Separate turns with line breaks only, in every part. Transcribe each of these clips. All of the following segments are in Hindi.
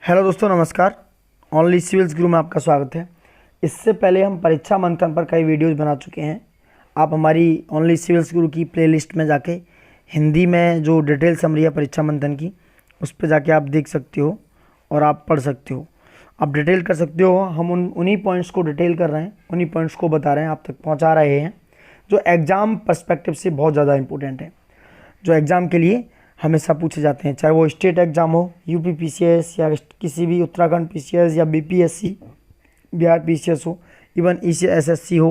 हेलो दोस्तों, नमस्कार। ओनली सिविल्स गुरु में आपका स्वागत है। इससे पहले हम परीक्षा मंथन पर कई वीडियोस बना चुके हैं। आप हमारी ओनली सिविल्स गुरु की प्लेलिस्ट में जाके हिंदी में जो डिटेल समरी है परीक्षा मंथन की, उस पर जाके आप देख सकते हो और आप पढ़ सकते हो, आप डिटेल कर सकते हो। हम उन्हीं पॉइंट्स को डिटेल कर रहे हैं, उन्हीं पॉइंट्स को बता रहे हैं, आप तक पहुँचा रहे हैं, जो एग्ज़ाम पर्सपेक्टिव से बहुत ज़्यादा इंपॉर्टेंट है, जो एग्ज़ाम के लिए हमेशा पूछे जाते हैं, चाहे वो स्टेट एग्ज़ाम हो, यूपी पीसीएस या किसी भी उत्तराखंड पीसीएस या बीपीएससी बिहार पीसीएस हो, इवन एसएससी हो,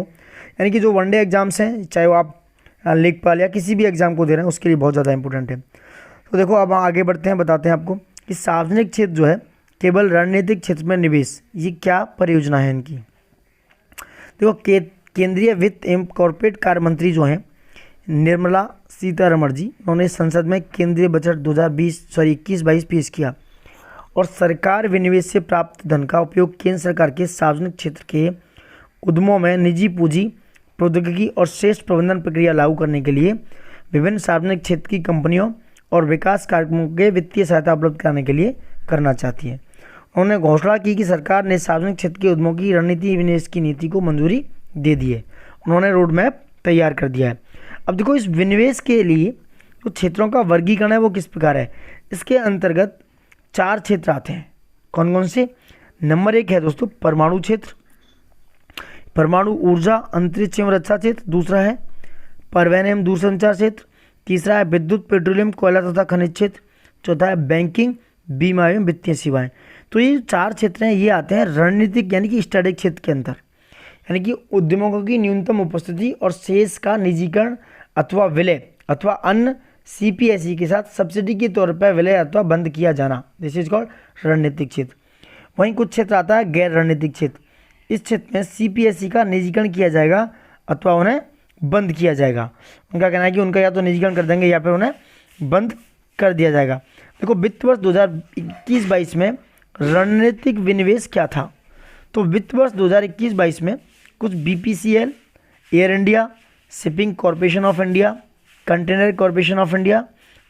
यानी कि जो वनडे एग्ज़ाम्स हैं, चाहे वो आप लेखपाल या किसी भी एग्ज़ाम को दे रहे हैं, उसके लिए बहुत ज़्यादा इंपॉर्टेंट है। तो देखो, अब आगे बढ़ते हैं, बताते हैं आपको कि सार्वजनिक क्षेत्र जो है केवल रणनीतिक क्षेत्र में निवेश, ये क्या परियोजना है इनकी। देखो, केंद्रीय वित्त एवं कॉर्पोरेट कार्य मंत्री जो हैं निर्मला सीतारमण जी, उन्होंने संसद में केंद्रीय बजट 2021-22 पेश किया और सरकार विनिवेश से प्राप्त धन का उपयोग केंद्र सरकार के सार्वजनिक क्षेत्र के उद्यमों में निजी पूंजी, प्रौद्योगिकी और श्रेष्ठ प्रबंधन प्रक्रिया लागू करने के लिए विभिन्न सार्वजनिक क्षेत्र की कंपनियों और विकास कार्यक्रमों के वित्तीय सहायता उपलब्ध कराने के लिए करना चाहती है। उन्होंने घोषणा की कि सरकार ने सार्वजनिक क्षेत्र के उद्यमों की रणनीति विनिवेश की नीति को मंजूरी दे दी है। उन्होंने रोड मैप तैयार कर दिया है। अब देखो, इस विनिवेश के लिए जो क्षेत्रों का वर्गीकरण है वो किस प्रकार है। इसके अंतर्गत 4 क्षेत्र आते हैं। कौन कौन से? नंबर 1 है दोस्तों परमाणु क्षेत्र, परमाणु ऊर्जा अंतरिक्ष एवं रक्षा क्षेत्र। दूसरा है परिवहन एवं दूरसंचार क्षेत्र। तीसरा है विद्युत, पेट्रोलियम, कोयला तथा खनिज क्षेत्र। चौथा है बैंकिंग, बीमा एवं वित्तीय सेवाएं। तो ये 4 क्षेत्र हैं, ये आते हैं रणनीतिक यानी कि स्ट्रेटेजिक क्षेत्र के अंदर, यानी कि उद्यमों की न्यूनतम उपस्थिति और शेष का निजीकरण अथवा विलय अथवा अन्य सीपीएसई के साथ सब्सिडी के तौर पर विलय अथवा बंद किया जाना, दिस इज कॉल्ड रणनीतिक क्षेत्र। वहीं कुछ क्षेत्र आता है गैर रणनीतिक क्षेत्र। इस क्षेत्र में सीपीएसई का निजीकरण किया जाएगा अथवा उन्हें बंद किया जाएगा। उनका कहना है कि उनका या तो निजीकरण कर देंगे या फिर उन्हें बंद कर दिया जाएगा। देखो, वित्त वर्ष 2021-22 में रणनीतिक विनिवेश क्या था। तो वित्त वर्ष 2021-22 में कुछ BPCL, air India, shipping corporation of India, container corporation of India,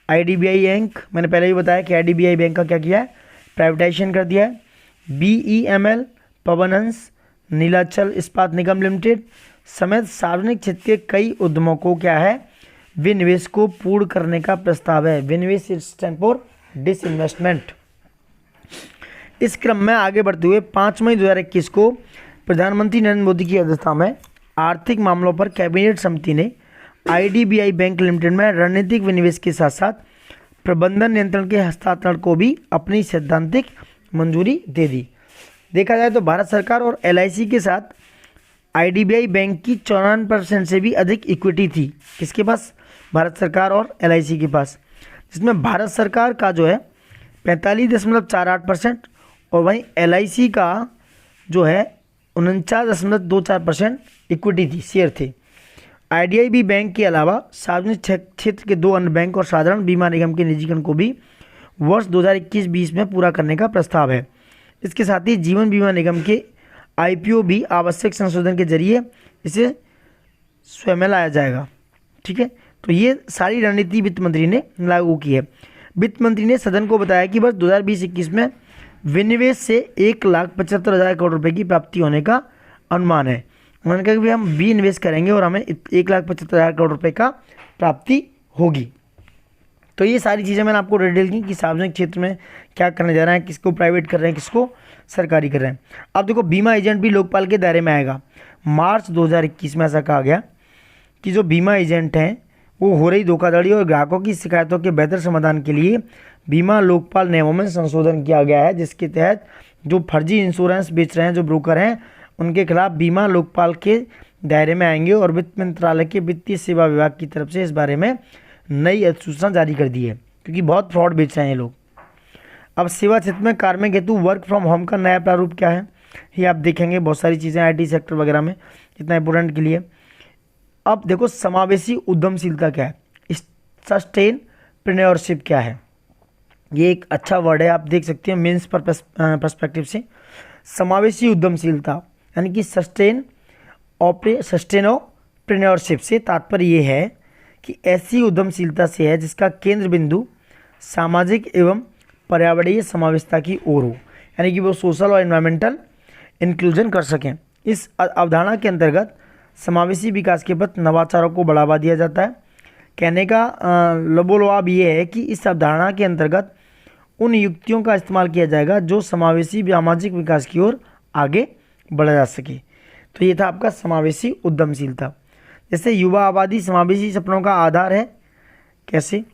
IDBI bank, मैंने पहले भी बताया कि आईडीबीआई बैंक का क्या किया है, प्राइवेटाइजेशन कर दिया है। बीईएमएल, पवन हंस, नीलाचल इस्पात निगम लिमिटेड समेत सार्वजनिक क्षेत्र के कई उद्यमों को क्या है, विनिवेश को पूर्ण करने का प्रस्ताव है। विनिवेश स्टैंड फॉर डिसइन्वेस्टमेंट। इस क्रम में आगे बढ़ते हुए 5 मई 2021 को प्रधानमंत्री नरेंद्र मोदी की अध्यक्षता में आर्थिक मामलों पर कैबिनेट समिति ने आईडीबीआई बैंक लिमिटेड में रणनीतिक विनिवेश के साथ साथ प्रबंधन नियंत्रण के हस्तांतरण को भी अपनी सैद्धांतिक मंजूरी दे दी। देखा जाए तो भारत सरकार और एलआईसी के साथ आईडीबीआई बैंक की 94% से भी अधिक इक्विटी थी। किसके पास? भारत सरकार और एलआईसी के पास, जिसमें भारत सरकार का जो है 45.48% और वहीं एलआईसी का जो है 49.24% इक्विटी थी, शेयर थे। आईडीबीआई बैंक के अलावा सार्वजनिक क्षेत्र के 2 अन्य बैंक और साधारण बीमा निगम के निजीकरण को भी वर्ष 2021-20 में पूरा करने का प्रस्ताव है। इसके साथ ही जीवन बीमा निगम के आईपीओ भी आवश्यक संशोधन के जरिए इसे स्वयं में लाया जाएगा। ठीक है, तो ये सारी रणनीति वित्त मंत्री ने लागू की है। वित्त मंत्री ने सदन को बताया कि वर्ष 2020-21 में विनिवेश से 1,75,000 करोड़ रुपए की प्राप्ति होने का अनुमान है। उन्होंने कहा कि हम विनिवेश करेंगे और हमें 1,75,000 करोड़ रुपए का प्राप्ति होगी। तो ये सारी चीज़ें मैंने आपको डिटेल की कि सार्वजनिक क्षेत्र में क्या करने जा रहे हैं, किसको प्राइवेट कर रहे हैं, किसको सरकारी कर रहे हैं। अब देखो, बीमा एजेंट भी लोकपाल के दायरे में आएगा। मार्च 2021 में ऐसा कहा गया कि जो बीमा एजेंट हैं वो हो रही धोखाधड़ी और ग्राहकों की शिकायतों के बेहतर समाधान के लिए बीमा लोकपाल नियमों में संशोधन किया गया है, जिसके तहत जो फर्जी इंश्योरेंस बेच रहे हैं, जो ब्रोकर हैं, उनके खिलाफ बीमा लोकपाल के दायरे में आएंगे। और वित्त मंत्रालय के वित्तीय सेवा विभाग की तरफ से इस बारे में नई अधिसूचना जारी कर दी है, क्योंकि बहुत फ्रॉड बेच रहे हैं ये लोग। अब सेवा क्षेत्र में कार्मिक हेतु वर्क फ्रॉम होम का नया प्रारूप क्या है, ये आप देखेंगे। बहुत सारी चीज़ें आईटी सेक्टर वगैरह में इतना इंपॉर्टेंट के लिए। अब देखो, समावेशी उद्यमशीलता क्या है, सस्टेनप्रेन्योरशिप क्या है, ये एक अच्छा वर्ड है, आप देख सकते हैं मेंस पर पर्सपेक्टिव से। समावेशी उद्यमशीलता यानी कि सस्टेनप्रेन्योरशिप से तात्पर्य ये है कि ऐसी उद्यमशीलता से है जिसका केंद्र बिंदु सामाजिक एवं पर्यावरणीय समावेशिता की ओर हो। यानी कि वो सोशल और एनवायरमेंटल इंक्लूजन कर सकें। इस अवधारणा के अंतर्गत समावेशी विकास के प्रति नवाचारों को बढ़ावा दिया जाता है। कहने का लबोलवाब ये है कि इस अवधारणा के अंतर्गत उन युक्तियों का इस्तेमाल किया जाएगा जो समावेशी सामाजिक विकास की ओर आगे बढ़ा जा सके। तो ये था आपका समावेशी उद्यमशीलता। जैसे युवा आबादी समावेशी सपनों का आधार है। कैसे?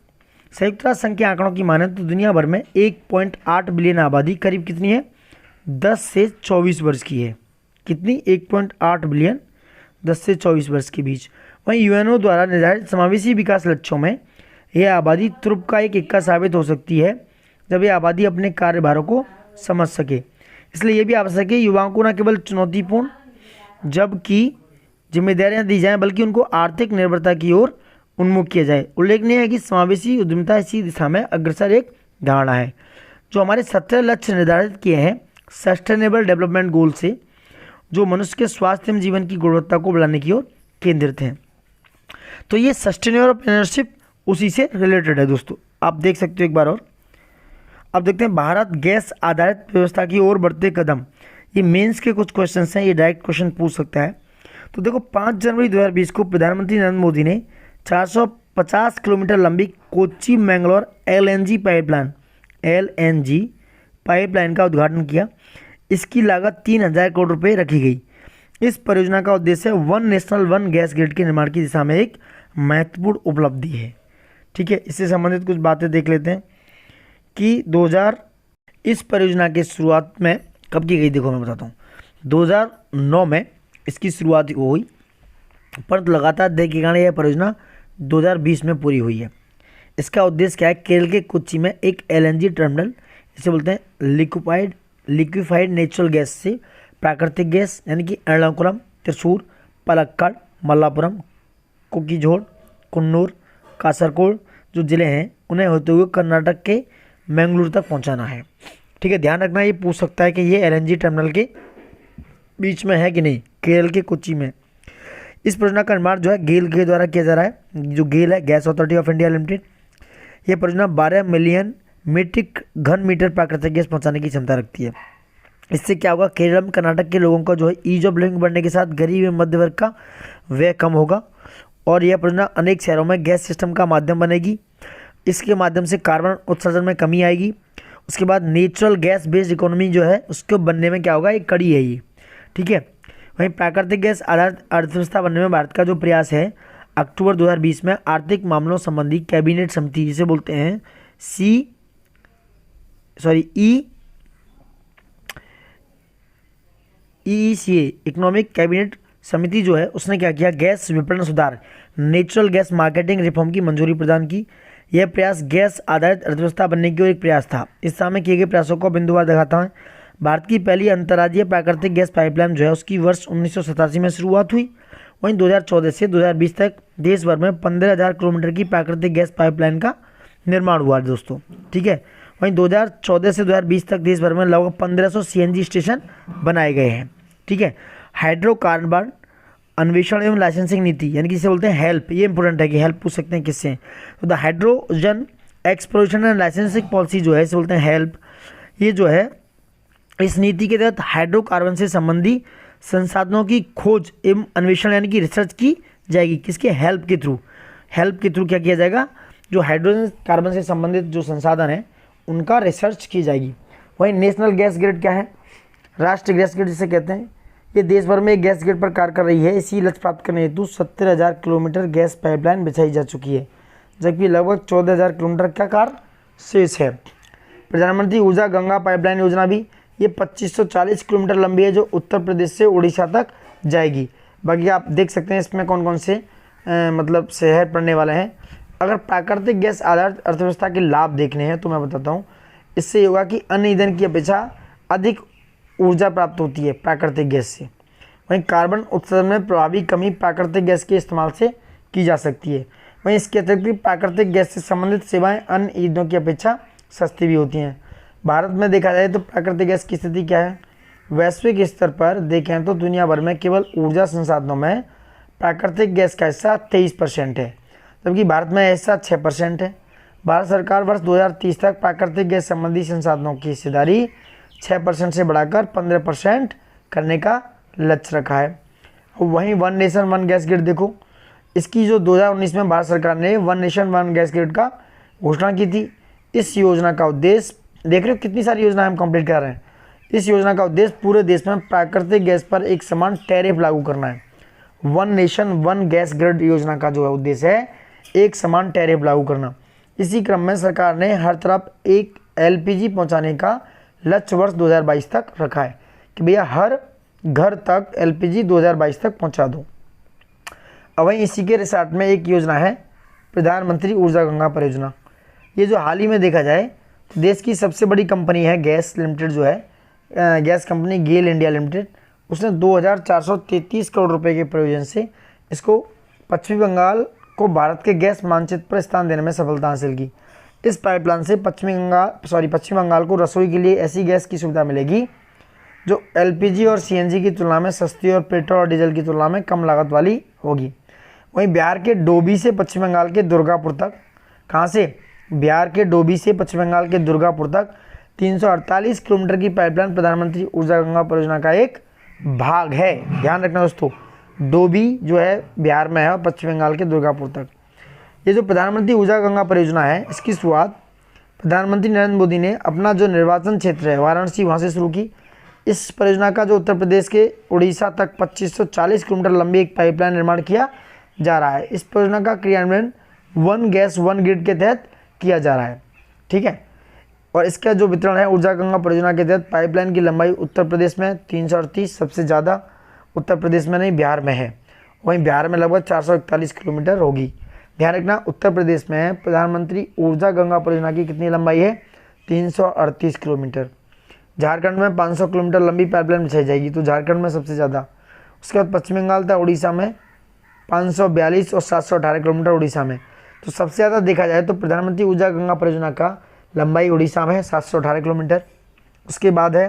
संयुक्त राष्ट्र संघ के आंकड़ों की माने तो दुनिया भर में 1.8 बिलियन आबादी करीब कितनी है? 10 से 24 वर्ष की है। कितनी? 1.8 बिलियन 10 से 24 वर्ष के बीच। वहीं यूएनओ द्वारा निर्धारित समावेशी विकास लक्ष्यों में यह आबादी तुर्प का एक हिस्सा साबित हो सकती है जब यह आबादी अपने कार्यभारों को समझ सके। इसलिए यह भी आवश्यक है युवाओं को न केवल चुनौतीपूर्ण जबकि जिम्मेदारियां दी जाएं बल्कि उनको आर्थिक निर्भरता की ओर उन्मुख किया जाए। उल्लेखनीय है कि समावेशी उद्यमिता इसी दिशा में अग्रसर एक धारणा है। जो हमारे 17 लक्ष्य निर्धारित किए हैं सस्टेनेबल डेवलपमेंट गोल से, जो मनुष्य के स्वास्थ्य एवं जीवन की गुणवत्ता को बढ़ाने की ओर केंद्रित हैं। तो ये सस्टेनेबल एंटरप्रेन्योरशिप उसी से रिलेटेड है दोस्तों, आप देख सकते हो एक बार और। अब देखते हैं भारत गैस आधारित व्यवस्था की ओर बढ़ते कदम। ये मेंस के कुछ क्वेश्चंस हैं, ये डायरेक्ट क्वेश्चन पूछ सकता है। तो देखो 5 जनवरी 2020 को प्रधानमंत्री नरेंद्र मोदी ने 450 किलोमीटर लंबी कोच्चि मैंगलोर एलएनजी पाइपलाइन का उद्घाटन किया। इसकी लागत 3000 करोड़ रुपए रखी गई। इस परियोजना का उद्देश्य one national one gas grid के निर्माण की दिशा में एक महत्वपूर्ण उपलब्धि है। ठीक है, इससे संबंधित कुछ बातें देख लेते हैं कि 2000 इस परियोजना की शुरुआत में कब की गई? देखो मैं बताता हूँ, 2009 में इसकी शुरुआत हुई, परंतु लगातार देर के कारण यह परियोजना 2020 में पूरी हुई है। इसका उद्देश्य क्या है? केरल के कोच्चि में एक एलएनजी टर्मिनल, इसे बोलते हैं लिक्विफाइड नेचुरल गैस से प्राकृतिक गैस, यानी कि एर्णाकुलम, त्रिशूर, पलक्कड़, मल्लापुरम, कोक्कीझोड़, कुन्नूर, कासरकोड जो ज़िले हैं उन्हें होते हुए कर्नाटक के मैंगलोर तक पहुंचाना है। ठीक है, ध्यान रखना, ये पूछ सकता है कि ये एलएनजी टर्मिनल के बीच में है कि नहीं, केरल के कोच्चि में। इस परियोजना का निर्माण जो है गेल के द्वारा किया जा रहा है। जो गेल है, gas authority of India limited, यह परियोजना 12 मिलियन मीट्रिक घन मीटर प्राकृतिक गैस पहुंचाने की क्षमता रखती है। इससे क्या होगा? केरल कर्नाटक के लोगों का जो है ईज ऑफ लिविंग बढ़ने के साथ गरीब एवं मध्य वर्ग का व्यय कम होगा और यह परियोजना अनेक शहरों में गैस सिस्टम का माध्यम बनेगी। इसके माध्यम से कार्बन उत्सर्जन में कमी आएगी। उसके बाद नेचुरल गैस बेस्ड इकोनॉमी जो है उसको बनने में क्या होगा? एक कड़ी है ये। ठीक है, वहीं प्राकृतिक गैस आधारित अर्थव्यवस्था बनने में भारत का जो प्रयास है, अक्टूबर 2020 में आर्थिक मामलों संबंधी कैबिनेट समिति, जिसे बोलते हैं EECA इकोनॉमिक कैबिनेट समिति जो है उसने क्या किया? गैस विपणन सुधार नेचुरल गैस मार्केटिंग रिफॉर्म की मंजूरी प्रदान की। यह प्रयास गैस आधारित अर्थव्यवस्था बनने की ओर एक प्रयास था। इस समय किए गए प्रयासों को बिंदुवार दिखाता है। भारत की पहली अंतर्राज्यीय प्राकृतिक गैस पाइपलाइन जो है उसकी वर्ष 1987 में शुरुआत हुई। वहीं 2014 से 2020 तक देश भर में 15,000 किलोमीटर की प्राकृतिक गैस पाइपलाइन का निर्माण हुआ दोस्तों। ठीक है, वहीं 2014 से 2020 तक देश भर में लगभग 1500 सीएनजी स्टेशन बनाए गए हैं। ठीक है, हाइड्रोकार्बन अन्वेषण एवं लाइसेंसिंग नीति, यानी कि जिसे बोलते हैं हेल्प, ये इंपॉर्टेंट है कि हेल्प पूछ सकते हैं किससे? तो the hydrogen exploration and licensing policy जो है इसे बोलते हैं हेल्प। ये जो है इस नीति के तहत हाइड्रोकार्बन से संबंधी संसाधनों की खोज एवं अन्वेषण यानी कि रिसर्च की जाएगी। किसके? हेल्प के थ्रू। हेल्प के थ्रू क्या किया जाएगा? जो हाइड्रोजन कार्बन से संबंधित जो संसाधन है उनका रिसर्च की जाएगी। वहीं नेशनल गैस ग्रिड क्या है? राष्ट्रीय गैस ग्रिड जिसे कहते हैं, ये देश भर में एक गैस ग्रिड पर कार्य कर रही है। इसी लक्ष्य प्राप्त करने हेतु 70,000 किलोमीटर गैस पाइपलाइन बिछाई जा चुकी है, जबकि लगभग 14,000 किलोमीटर का कार्य शेष है। प्रधानमंत्री ऊर्जा गंगा पाइपलाइन योजना भी ये 2540 किलोमीटर लंबी है, जो उत्तर प्रदेश से उड़ीसा तक जाएगी। बाकी आप देख सकते हैं इसमें कौन कौन से मतलब शहर पड़ने वाले हैं। अगर प्राकृतिक गैस आधारित अर्थव्यवस्था के लाभ देखने हैं तो मैं बताता हूँ, इससे होगा कि अन्य ईंधन की अपेक्षा अधिक ऊर्जा प्राप्त होती है प्राकृतिक गैस से। वहीं कार्बन उत्सर्जन में प्रभावी कमी प्राकृतिक गैस के इस्तेमाल से की जा सकती है। वहीं इसके अतिरिक्त प्राकृतिक गैस से संबंधित सेवाएं अन्य ईंधनों की अपेक्षा सस्ती भी होती हैं। भारत में देखा जाए तो प्राकृतिक गैस की स्थिति क्या है? वैश्विक स्तर पर देखें तो दुनिया भर में केवल ऊर्जा संसाधनों में प्राकृतिक गैस का हिस्सा 23% है, जबकि भारत में हिस्सा 6% है। भारत सरकार वर्ष 2030 तक प्राकृतिक गैस संबंधी संसाधनों की हिस्सेदारी 6% से बढ़ाकर 15% करने का लक्ष्य रखा है। वहीं one nation one gas grid देखो, इसकी जो 2019 में भारत सरकार ने one nation one gas grid का घोषणा की थी। इस योजना का उद्देश्य, देख रहे हो कितनी सारी योजना हम कंप्लीट कर रहे हैं। इस योजना का उद्देश्य पूरे देश में प्राकृतिक गैस पर एक समान टैरिफ लागू करना है। One nation one gas grid योजना का जो है उद्देश्य है एक समान टैरिफ लागू करना। इसी क्रम में सरकार ने हर तरफ एक एलपीजी पहुंचाने का लक्ष्य वर्ष 2022 तक रखा है कि भैया हर घर तक एलपीजी 2022 तक पहुंचा दो। अब वहीं इसी के रिसार्ट में एक योजना है प्रधानमंत्री ऊर्जा गंगा परियोजना। ये जो हाल ही में देखा जाए तो देश की सबसे बड़ी कंपनी है गैस लिमिटेड, जो है गैस कंपनी गेल इंडिया लिमिटेड, उसने 2433 करोड़ रुपए के प्रयोजन से इसको पश्चिमी बंगाल को भारत के गैस मानचित्र पर स्थान देने में सफलता हासिल की। इस पाइपलाइन से पश्चिम बंगाल को रसोई के लिए ऐसी गैस की सुविधा मिलेगी जो एलपीजी और सीएनजी की तुलना में सस्ती और पेट्रोल और डीजल की तुलना में कम लागत वाली होगी। वहीं बिहार के डोभी से पश्चिम बंगाल के दुर्गापुर तक, कहाँ से, बिहार के डोभी से पश्चिम बंगाल के दुर्गापुर तक 348 किलोमीटर की पाइपलाइन प्रधानमंत्री ऊर्जा गंगा परियोजना का एक भाग है। ध्यान रखना दोस्तों, डोभी जो है बिहार में है और पश्चिम बंगाल के दुर्गापुर तक। ये जो प्रधानमंत्री ऊर्जा गंगा परियोजना है इसकी शुरुआत प्रधानमंत्री नरेंद्र मोदी ने अपना जो निर्वाचन क्षेत्र है वाराणसी, वहाँ से शुरू की। इस परियोजना का जो उत्तर प्रदेश के उड़ीसा तक 2540 किलोमीटर लंबी एक पाइपलाइन निर्माण किया जा रहा है। इस परियोजना का क्रियान्वयन वन गैस वन ग्रिड के तहत किया जा रहा है, ठीक है। और इसका जो वितरण है ऊर्जा गंगा परियोजना के तहत पाइपलाइन की लंबाई उत्तर प्रदेश में 338, सबसे ज़्यादा उत्तर प्रदेश में नहीं बिहार में है। वहीं बिहार में लगभग 441 किलोमीटर होगी। ध्यान रखना, उत्तर प्रदेश में प्रधानमंत्री ऊर्जा गंगा परियोजना की कितनी लंबाई है, 338 किलोमीटर। झारखंड में 500 किलोमीटर लंबी पाइपलाइन बिछाई जाएगी, तो झारखंड में सबसे ज़्यादा। उसके बाद पश्चिम बंगाल था, उड़ीसा में 542 और 718 किलोमीटर उड़ीसा में। तो सबसे ज़्यादा देखा जाए तो प्रधानमंत्री ऊर्जा गंगा परियोजना का लंबाई उड़ीसा में है 718 किलोमीटर। उसके बाद है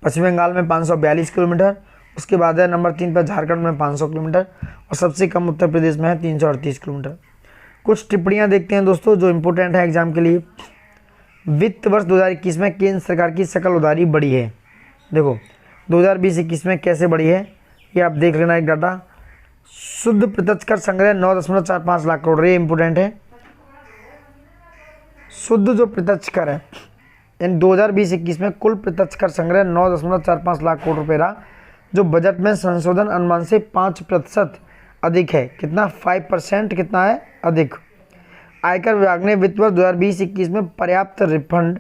पश्चिम बंगाल में 542 किलोमीटर। उसके बाद है नंबर 3 पर झारखंड में 500 किलोमीटर और सबसे कम उत्तर प्रदेश में है 338 किलोमीटर। कुछ टिप्पणियां देखते हैं दोस्तों जो इम्पोर्टेंट है एग्जाम के लिए। वित्त वर्ष 2021 में केंद्र सरकार की सकल उधारी बढ़ी है। देखो 2020-21 में कैसे बढ़ी है ये आप देख लेना एक डाटा। शुद्ध प्रत्यक्ष कर संग्रह 9.45 लाख करोड़, ये इंपोर्टेंट है। शुद्ध जो प्रत्यक्ष कर है यानी 2020-21 में कुल प्रत्यक्ष कर संग्रह 9.45 लाख करोड़ रुपए रहा, जो बजट में संशोधन अनुमान से 5% अधिक है। कितना, 5% कितना है, अधिक। आयकर विभाग ने वित्त वर्ष 2020-21 में पर्याप्त रिफंड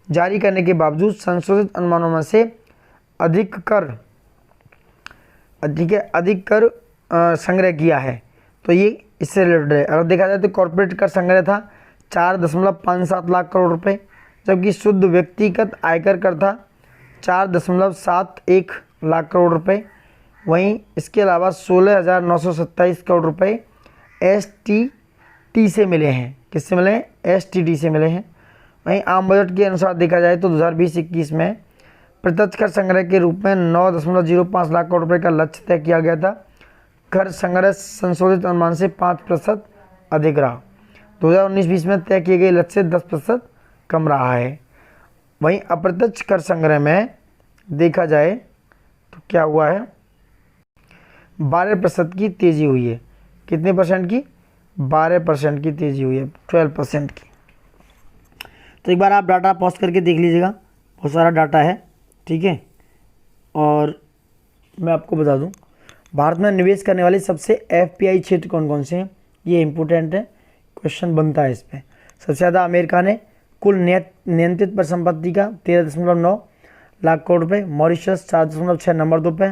जारी करने के बावजूद संशोधित अनुमानों में से अधिक कर संग्रह किया है। तो ये इससे रिलेटेड है। अगर देखा जाए तो कॉर्पोरेट कर संग्रह था 4.57 लाख करोड़ रुपए, जबकि शुद्ध व्यक्तिगत आयकर कर था 4.71 लाख करोड़ रुपए। वहीं इसके अलावा 16,927 करोड़ रुपए STT से मिले हैं। किससे मिले हैं, STT से मिले हैं। वहीं आम बजट के अनुसार देखा जाए तो 2020-21 में प्रत्यक्ष कर संग्रह के रूप में 9.05 लाख करोड़ रुपए का लक्ष्य तय किया गया था। कर संग्रह संशोधित अनुमान से 5% अधिक रहा। 2019-20 में तय किए गए लक्ष्य से 10% कम रहा है। वहीं अप्रत्यक्ष कर संग्रह में देखा जाए तो क्या हुआ है, 12% की तेज़ी हुई है। कितने परसेंट की, 12% की तेज़ी हुई है, 12% की। तो एक बार आप डाटा पॉज करके देख लीजिएगा, बहुत सारा डाटा है, ठीक है। और मैं आपको बता दूं भारत में निवेश करने वाले सबसे FPI क्षेत्र कौन कौन से हैं, ये इंपॉर्टेंट है, क्वेश्चन बनता है इस पर। सबसे ज़्यादा अमेरिका ने कुल नियंत्रित परिसंपत्ति का 13.9 लाख करोड़ रुपये, मॉरिशस 4.6 नंबर 2 पे,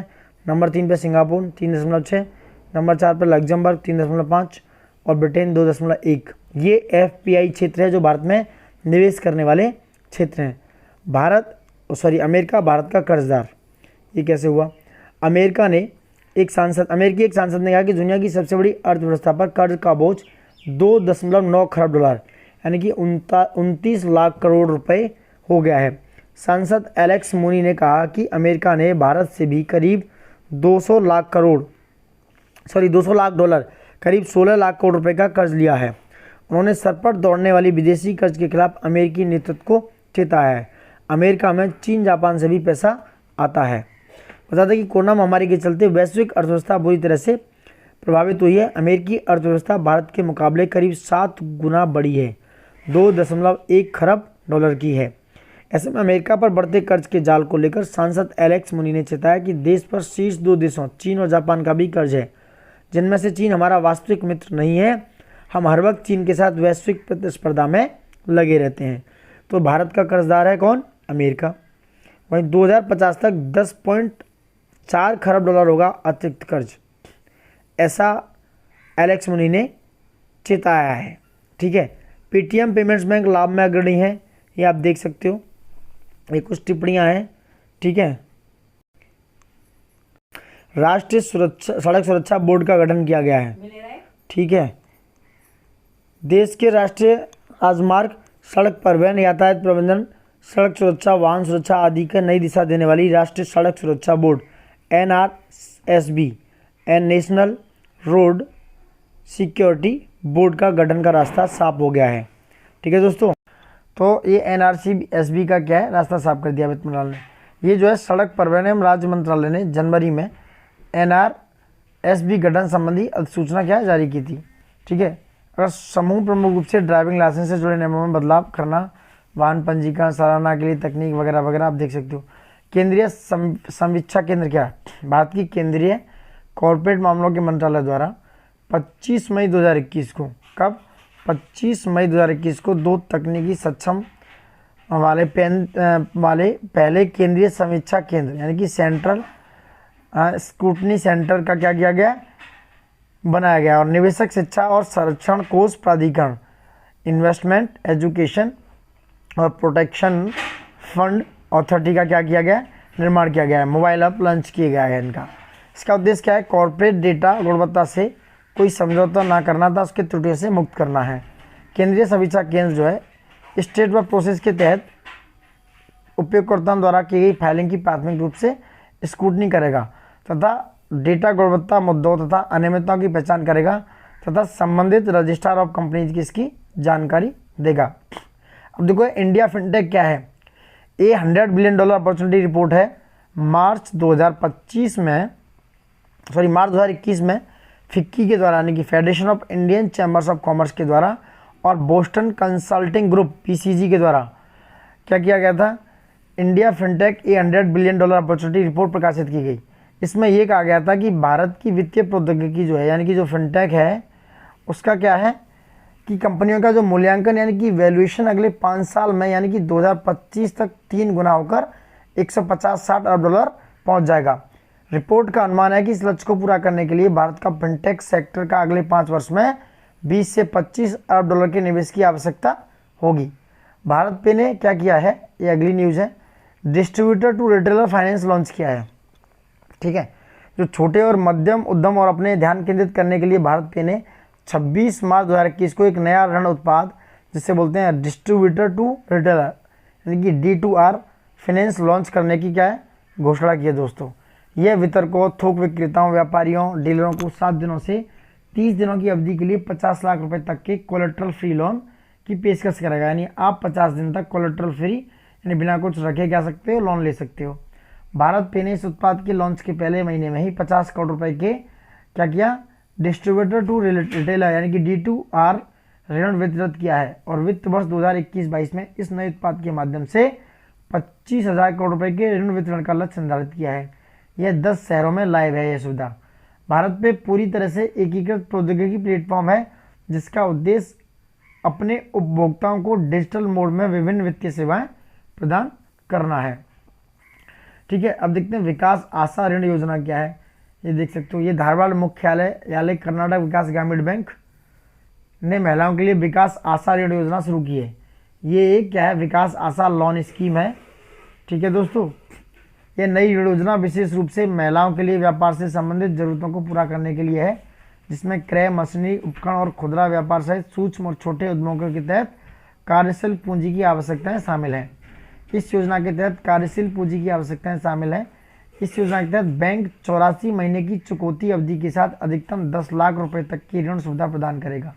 नंबर 3 पे सिंगापुर 3.6, नंबर 4 पर लग्जमबर्ग 3.5 और ब्रिटेन 2.1। ये FPI क्षेत्र है जो भारत में निवेश करने वाले क्षेत्र हैं। अमेरिका भारत का कर्जदार, ये कैसे हुआ, अमेरिकी एक सांसद ने कहा कि दुनिया की सबसे बड़ी अर्थव्यवस्था पर कर्ज का बोझ 2.9 खरब डॉलर यानी कि 29 लाख करोड़ रुपए हो गया है। सांसद एलेक्स मूनी ने कहा कि अमेरिका ने भारत से भी करीब 200 लाख डॉलर करीब 16 लाख करोड़ रुपए का कर्ज लिया है। उन्होंने सर पर दौड़ने वाली विदेशी कर्ज के खिलाफ अमेरिकी नेतृत्व को चेताया है। अमेरिका में चीन जापान से भी पैसा आता है। बता दें कि कोरोना महामारी के चलते वैश्विक अर्थव्यवस्था बुरी तरह से प्रभावित हुई है। अमेरिकी अर्थव्यवस्था भारत के मुकाबले करीब 7 गुना बड़ी है, 2.1 खरब डॉलर की है। ऐसे में अमेरिका पर बढ़ते कर्ज के जाल को लेकर सांसद एलेक्स मुनी ने चेताया कि देश पर शीर्ष 2 देशों चीन और जापान का भी कर्ज है, जिनमें से चीन हमारा वास्तविक मित्र नहीं है। हम हर वक्त चीन के साथ वैश्विक प्रतिस्पर्धा में लगे रहते हैं। तो भारत का कर्जदार है कौन? अमेरिका। वहीं 2050 तक 10.4 खरब डॉलर होगा अतिरिक्त कर्ज, ऐसा एलेक्स मुनी ने चेताया है। ठीक है, पेटीएम पेमेंट्स बैंक लाभ में अग्रणी है, ये आप देख सकते हो। ये कुछ टिप्पणियां हैं। ठीक है, राष्ट्रीय सड़क सुरक्षा बोर्ड का गठन किया गया है। ठीक है, देश के राष्ट्रीय राजमार्ग, सड़क परिवहन, यातायात प्रबंधन, सड़क सुरक्षा, वाहन सुरक्षा आदि का नई दिशा देने वाली राष्ट्रीय सड़क सुरक्षा board NRSB national road security board का गठन का रास्ता साफ हो गया है। ठीक है दोस्तों, तो ये NRSB का क्या है, रास्ता साफ कर दिया वित्त मंत्रालय ने। ये जो है सड़क परिवहन एवं राज्य मंत्रालय ने जनवरी में NRSB गठन संबंधी अधिसूचना क्या जारी की थी। ठीक है, अगर समूह प्रमुख रूप से ड्राइविंग लाइसेंस से जुड़े नियमों में बदलाव करना, वाहन पंजीकरण, सराहना के लिए तकनीक वगैरह वगैरह आप देख सकते हो। केंद्रीय समीक्षा केंद्र क्या है? भारत की केंद्रीय कॉर्पोरेट मामलों के मंत्रालय द्वारा 25 मई 2021 को, कब? 25 मई 2021 को 2 तकनीकी सक्षम वाले पहले केंद्रीय समीक्षा केंद्र यानी कि सेंट्रल स्क्रूटनी सेंटर का क्या किया गया, बनाया गया। और निवेशक शिक्षा और संरक्षण कोष प्राधिकरण, इन्वेस्टमेंट एजुकेशन और प्रोटेक्शन फंड अथॉरिटी का क्या किया गया, निर्माण किया गया है। मोबाइल ऐप लॉन्च किया गया है इनका। इसका उद्देश्य क्या है? कॉर्पोरेट डेटा गुणवत्ता से कोई समझौता ना करना था, उसके त्रुटियों से मुक्त करना है। केंद्रीय समीक्षा केंद्र जो है स्टेट वर्क प्रोसेस के तहत उपयोगकर्ताओं द्वारा की गई फाइलिंग की प्राथमिक रूप से स्क्रूटनी करेगा तथा डेटा गुणवत्ता मुद्दों तथा अनियमितताओं की पहचान करेगा तथा संबंधित रजिस्ट्रार ऑफ कंपनीज की इसकी जानकारी देगा। अब देखो इंडिया फिनटेक क्या है, ये $100 बिलियन अपॉर्चुनिटी रिपोर्ट है। मार्च 2021 में फिक्की के द्वारा यानी कि federation of Indian chambers of commerce के द्वारा और बोस्टन कंसल्टिंग ग्रुप PCG के द्वारा क्या किया गया था, India fintech $100 billion opportunity report प्रकाशित की गई। इसमें यह कहा गया था कि भारत की वित्तीय प्रौद्योगिकी जो है यानी कि जो फिनटेक है उसका क्या है कि कंपनियों का जो मूल्यांकन यानी कि वैल्यूएशन अगले 5 साल में यानी कि 2025 तक 3 गुना होकर 150-60 अरब डॉलर पहुंच जाएगा। रिपोर्ट का अनुमान है कि इस लक्ष्य को पूरा करने के लिए भारत का फिनटेक सेक्टर का अगले 5 वर्ष में 20 से 25 अरब डॉलर के निवेश की आवश्यकता होगी। भारत पे ने क्या किया है, ये अगली न्यूज़ है, distributor to retailer finance launch किया है। ठीक है, जो छोटे और मध्यम उद्यम और अपने ध्यान केंद्रित करने के लिए भारत पे ने 26 मार्च 2021 को एक नया ऋण उत्पाद जिसे बोलते हैं डिस्ट्रीब्यूटर टू रिटेलर यानी कि D2R फाइनेंस लॉन्च करने की क्या है, घोषणा की है दोस्तों। यह वितरकों, थोक विक्रेताओं, व्यापारियों, डीलरों को 7 दिनों से 30 दिनों की अवधि के लिए 50 लाख रुपए तक के कोलेट्रल फ्री लोन की पेशकश करेगा। यानी आप 50 दिन तक कोलेट्रल फ्री यानी बिना कुछ रखे क्या सकते हो, लोन ले सकते हो। भारत पे ने इस उत्पाद के लॉन्च के पहले महीने में ही 50 करोड़ रुपए के क्या किया, डिस्ट्रीब्यूटर टू रिटेलर यानी कि D2R ऋण वितरित किया है। और वित्त वर्ष 2021-22 में इस नए उत्पाद के माध्यम से 25,000 करोड़ रुपए के ऋण वितरण का लक्ष्य निर्धारित किया है। यह 10 शहरों में लाइव है। यह सुविधा भारत पे पूरी तरह से एकीकृत प्रौद्योगिकी प्लेटफॉर्म है जिसका उद्देश्य अपने उपभोक्ताओं को डिजिटल मोड में विभिन्न वित्तीय सेवाएं प्रदान करना है। ठीक है, अब देखते हैं विकास आशा ऋण योजना क्या है। ये देख सकते हो, ये धारवाड़ मुख्यालय कर्नाटक विकास ग्रामीण बैंक ने महिलाओं के लिए विकास आशा ऋण योजना शुरू की है। ये एक क्या है, विकास आशा लोन स्कीम है। ठीक है दोस्तों, ये नई ऋण योजना विशेष रूप से महिलाओं के लिए व्यापार से संबंधित जरूरतों को पूरा करने के लिए है, जिसमें क्रय, मशीनरी, उपकरण और खुदरा व्यापार सहित सूक्ष्म और छोटे उद्यमों के तहत कार्यशील पूंजी की आवश्यकताएं शामिल हैं। इस योजना के तहत कार्यशील पूंजी की आवश्यकताएं शामिल हैं। इस योजना के तहत बैंक 84 महीने की चुकौती अवधि के साथ अधिकतम 10 लाख रुपए तक की ऋण सुविधा प्रदान करेगा।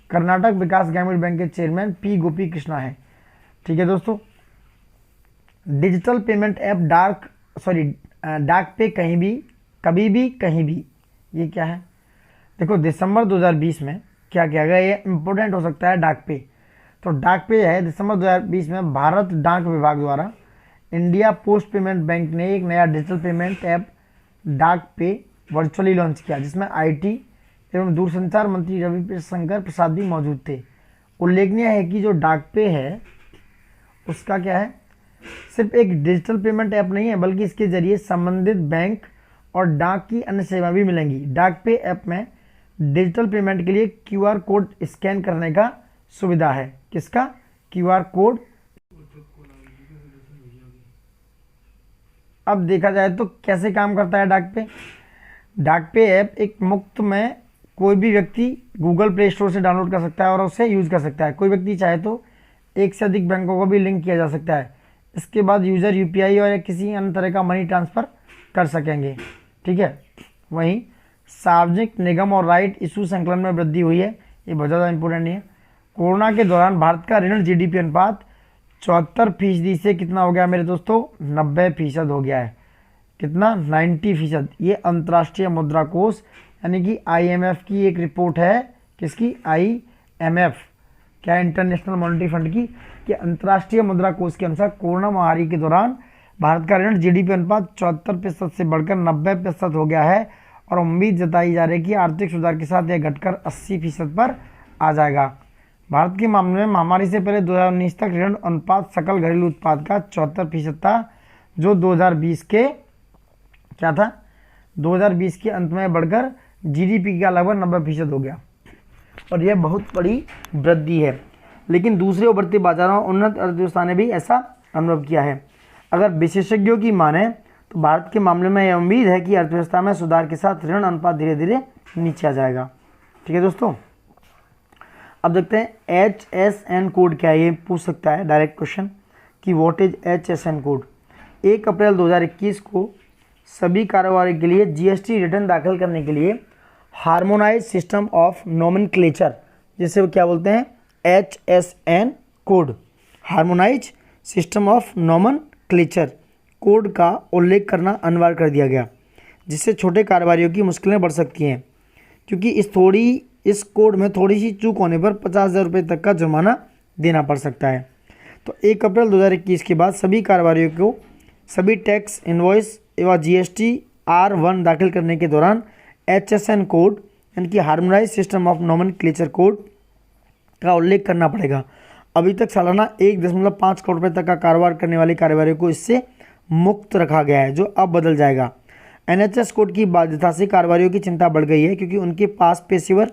कर्नाटक विकास ग्रामीण बैंक के चेयरमैन P. गोपी कृष्णा है। ठीक है दोस्तों, डिजिटल पेमेंट ऐप डाक पे कहीं भी कभी भी कहीं भी, ये क्या है? देखो दिसंबर 2020 में क्या किया गया, ये इम्पोर्टेंट हो सकता है डाक पे। तो डाक पे है, दिसंबर 2020 में भारत डाक विभाग द्वारा इंडिया पोस्ट पेमेंट बैंक ने एक नया डिजिटल पेमेंट ऐप डाक पे वर्चुअली लॉन्च किया, जिसमें आईटी एवं दूरसंचार मंत्री रविशंकर प्रसाद भी मौजूद थे। उल्लेखनीय है कि जो डाक पे है उसका क्या है, सिर्फ एक डिजिटल पेमेंट ऐप नहीं है, बल्कि इसके जरिए संबंधित बैंक और डाक की अन्य सेवा भी मिलेंगी। डाक पे ऐप में डिजिटल पेमेंट के लिए क्यूआर कोड स्कैन करने का सुविधा है। किसका? QR code. अब देखा जाए तो कैसे काम करता है डाक पे ऐप एक मुफ्त में कोई भी व्यक्ति गूगल प्ले स्टोर से डाउनलोड कर सकता है और उसे यूज़ कर सकता है। कोई व्यक्ति चाहे तो एक से अधिक बैंकों को भी लिंक किया जा सकता है। इसके बाद यूज़र यूपीआई और किसी अन्य तरह का मनी ट्रांसफ़र कर सकेंगे। ठीक है। वहीं सार्वजनिक निगम और राइट इशू संकलन में वृद्धि हुई है, ये बहुत ज़्यादा इंपॉर्टेंट नहीं है। कोरोना के दौरान भारत का ऋण जीडीपी अनुपात 74% से कितना हो गया मेरे दोस्तों? 90% हो गया है। कितना? 90%। ये अंतर्राष्ट्रीय मुद्रा कोष यानी कि आईएमएफ की एक रिपोर्ट है। किसकी? आईएमएफ, क्या? इंटरनेशनल मॉनेटरी फंड की, कि अंतर्राष्ट्रीय मुद्रा कोष के अनुसार कोरोना महामारी के दौरान भारत का ऋण जीडीपी अनुपात 74% से बढ़कर 90% हो गया है और उम्मीद जताई जा रही है कि आर्थिक सुधार के साथ यह घटकर 80% पर आ जाएगा। भारत के मामले में महामारी से पहले 2019 तक ऋण अनुपात सकल घरेलू उत्पाद का 74% था, जो 2020 के क्या था? 2020 के अंत में बढ़कर जीडीपी का लगभग 90% हो गया और यह बहुत बड़ी वृद्धि है। लेकिन दूसरे उभरते बाजारों उन्नत अर्थव्यवस्था ने भी ऐसा अनुभव किया है। अगर विशेषज्ञों की माने तो भारत के मामले में यह उम्मीद है कि अर्थव्यवस्था में सुधार के साथ ऋण अनुपात धीरे धीरे नीचे आ जाएगा। ठीक है दोस्तों। अब देखते हैं HSN कोड क्या है, ये पूछ सकता है डायरेक्ट क्वेश्चन कि व्हाट इज HSN कोड। 1 अप्रैल 2021 को सभी कारोबार के लिए जीएसटी रिटर्न दाखिल करने के लिए हार्मोनाइज सिस्टम ऑफ नोमेनक्लेचर, जिसे वो क्या बोलते हैं? HSN code, harmonise system of nomenclature code का उल्लेख करना अनिवार्य कर दिया गया, जिससे छोटे कारोबारियों की मुश्किलें बढ़ सकती हैं, क्योंकि इस कोड में थोड़ी सी चूक होने पर 50,000 रुपये तक का जुर्माना देना पड़ सकता है। तो 1 अप्रैल 2021 के बाद सभी कारोबारियों को सभी टैक्स इनवॉइस एवं जीएसटी R1 दाखिल करने के दौरान HSN कोड यानी कि harmonise system of nomenclature code का उल्लेख करना पड़ेगा। अभी तक सालाना 1.5 करोड़ रुपये तक का कारोबार करने वाले कारोबारियों को इससे मुक्त रखा गया है, जो अब बदल जाएगा। NHS कोड की बाध्यता से कारोबारियों की चिंता बढ़ गई है, क्योंकि उनके पास पेशेवर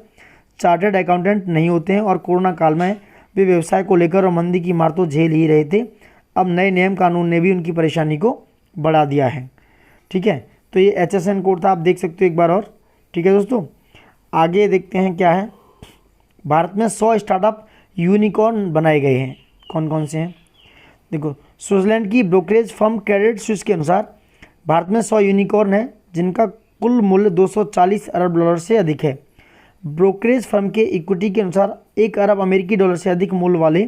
चार्टर्ड अकाउंटेंट नहीं होते हैं और कोरोना काल में वे व्यवसाय को लेकर और मंदी की मार तो झेल ही रहे थे। अब नए नियम कानून ने भी उनकी परेशानी को बढ़ा दिया है। ठीक है। तो ये HSN कोड था, आप देख सकते हो एक बार और। ठीक है दोस्तों, आगे देखते हैं क्या है। भारत में 100 स्टार्टअप यूनिकॉर्न बनाए गए हैं। कौन कौन से हैं? देखो, स्विट्जरलैंड की ब्रोकरेज फर्म क्रेडिट स्विस के अनुसार भारत में 100 यूनिकॉर्न है, जिनका कुल मूल्य 240 अरब डॉलर से अधिक है। ब्रोकरेज फर्म के इक्विटी के अनुसार 1 अरब अमेरिकी डॉलर से अधिक मूल्य वाले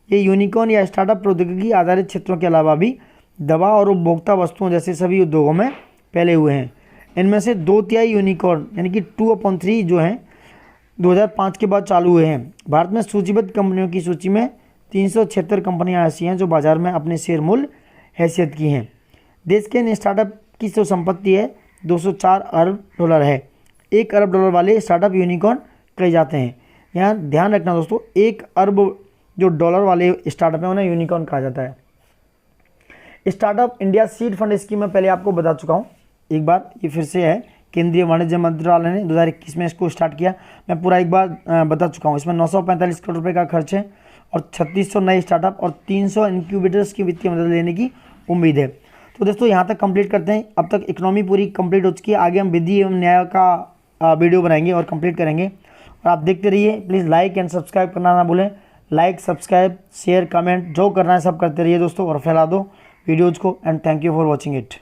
ये यूनिकॉर्न या स्टार्टअप प्रौद्योगिकी आधारित क्षेत्रों के अलावा भी दवा और उपभोक्ता वस्तुओं जैसे सभी उद्योगों में फैले हुए हैं। इनमें से 2/3 यूनिकॉर्न यानी कि 2/3 जो हैं 2005 के बाद चालू हुए हैं। भारत में सूचीबद्ध कंपनियों की सूची में 376 कंपनियां ऐसी हैं जो बाजार में अपने शेयर मूल्य हैसियत की हैं। देश के इन स्टार्टअप की जो संपत्ति है 204 अरब डॉलर है। 1 अरब डॉलर वाले स्टार्टअप यूनिकॉर्न कहे जाते हैं। यहाँ ध्यान रखना दोस्तों, 1 अरब जो डॉलर वाले स्टार्टअप है उन्हें यूनिकॉर्न कहा जाता है। Startup India seed fund scheme में पहले आपको बता चुका हूँ, एक बार ये फिर से है। केंद्रीय वाणिज्य मंत्रालय ने 2021 में इसको स्टार्ट किया। मैं पूरा एक बार बता चुका हूँ। इसमें 945 करोड़ रुपए का खर्च है और 3600 नए स्टार्टअप और 300 इंक्यूबेटर्स की वित्तीय मदद लेने की उम्मीद है। तो दोस्तों यहाँ तक कंप्लीट करते हैं। अब तक इकोनॉमी पूरी कंप्लीट हो चुकी है। आगे हम विधि एवं न्याय का वीडियो बनाएंगे और कंप्लीट करेंगे। और आप देखते रहिए। प्लीज़ लाइक एंड सब्सक्राइब करना ना भूलें। लाइक, सब्सक्राइब, शेयर, कमेंट जो करना है सब करते रहिए दोस्तों और फैला दो वीडियोज़ को। And thank you for watching it.